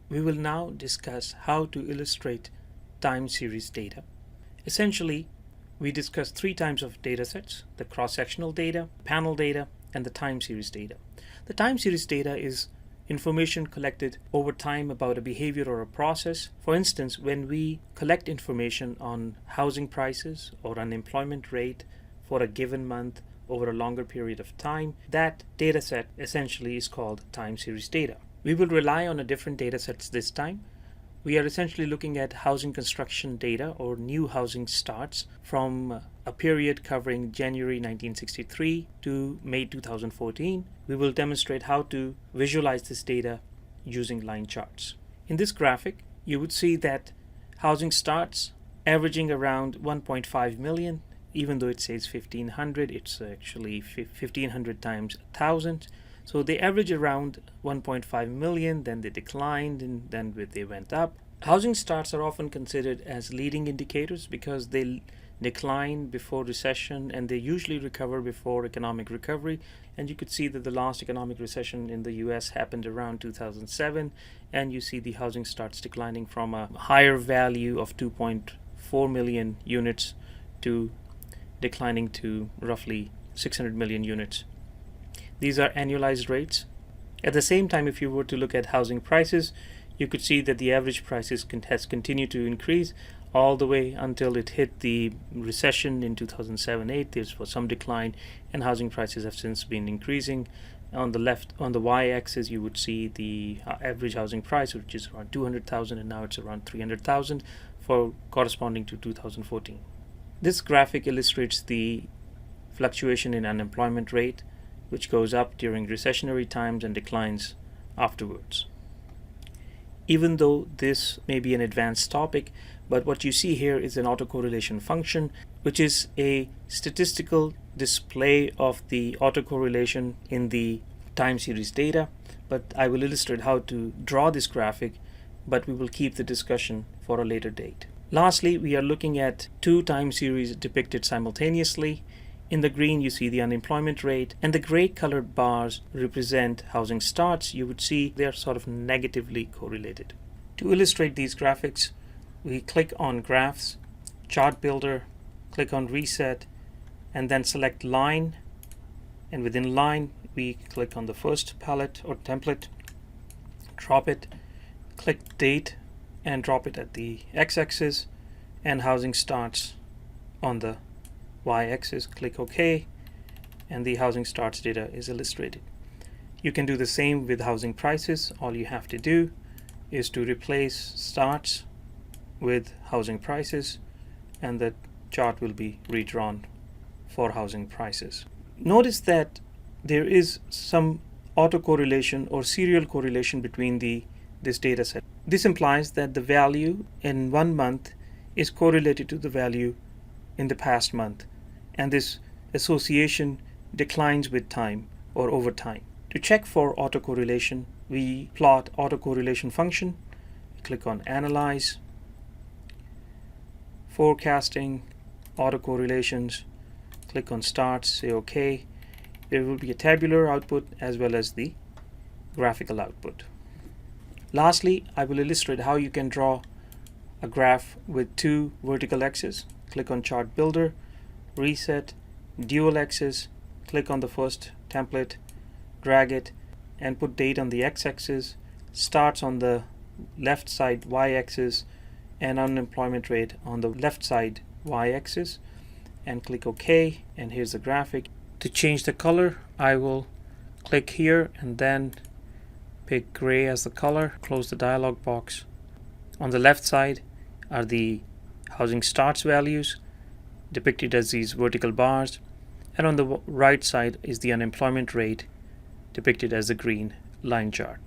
We will now discuss how to illustrate time series data. Essentially, we discuss three types of data sets: the cross-sectional data, panel data, and the time series data. The time series data is information collected over time about a behavior or a process. For instance, when we collect information on housing prices or unemployment rate for a given month over a longer period of time, that data set essentially is called time series data. We will rely on a different data sets this time. We are essentially looking at housing construction data or new housing starts from a period covering January 1963 to May 2014. We will demonstrate how to visualize this data using line charts. In this graphic, you would see that housing starts averaging around 1.5 million. Even though it says 1500, it's actually 1500 times 1000. So they average around 1.5 million, then they declined, and then they went up. Housing starts are often considered as leading indicators because they decline before recession and they usually recover before economic recovery. And you could see that the last economic recession in the US happened around 2007, and you see the housing starts declining from a higher value of 2.4 million units to declining to roughly 600 million units. These are annualized rates. At the same time, if you were to look at housing prices, you could see that the average prices has continued to increase all the way until it hit the recession in 2007-8. There was some decline, and housing prices have since been increasing. On the left, on the y-axis, you would see the average housing price, which is around 200,000, and now it's around 300,000 for corresponding to 2014. This graphic illustrates the fluctuation in unemployment rate, which goes up during recessionary times and declines afterwards. Even though this may be an advanced topic, but what you see here is an autocorrelation function, which is a statistical display of the autocorrelation in the time series data. But I will illustrate how to draw this graphic, but we will keep the discussion for a later date. Lastly, we are looking at two time series depicted simultaneously. In the green, you see the unemployment rate, and the gray colored bars represent housing starts. You would see they are sort of negatively correlated. To illustrate these graphics, we click on Graphs, Chart Builder, click on Reset, and then select Line. And within Line, we click on the first palette or template, drop it, click Date, and drop it at the x-axis, and housing starts on the y-axis. Click OK, and the housing starts data is illustrated. You can do the same with housing prices. All you have to do is to replace starts with housing prices, and the chart will be redrawn for housing prices. Notice that there is some autocorrelation or serial correlation between this data set. This implies that the value in 1 month is correlated to the value in the past month, and this association declines with time or over time. To check for autocorrelation, we plot autocorrelation function, click on Analyze, Forecasting, Autocorrelations, click on Starts, say OK. There will be a tabular output as well as the graphical output. Lastly, I will illustrate how you can draw a graph with two vertical axes. Click on Chart Builder, Reset, Dual Axis, click on the first template, drag it, and put date on the x-axis, starts on the left side y-axis, and unemployment rate on the left side y-axis, and click OK, and here's the graphic. To change the color, I will click here and then pick gray as the color, close the dialog box. On the left side are the housing starts values depicted as these vertical bars, and on the right side is the unemployment rate depicted as the green line chart.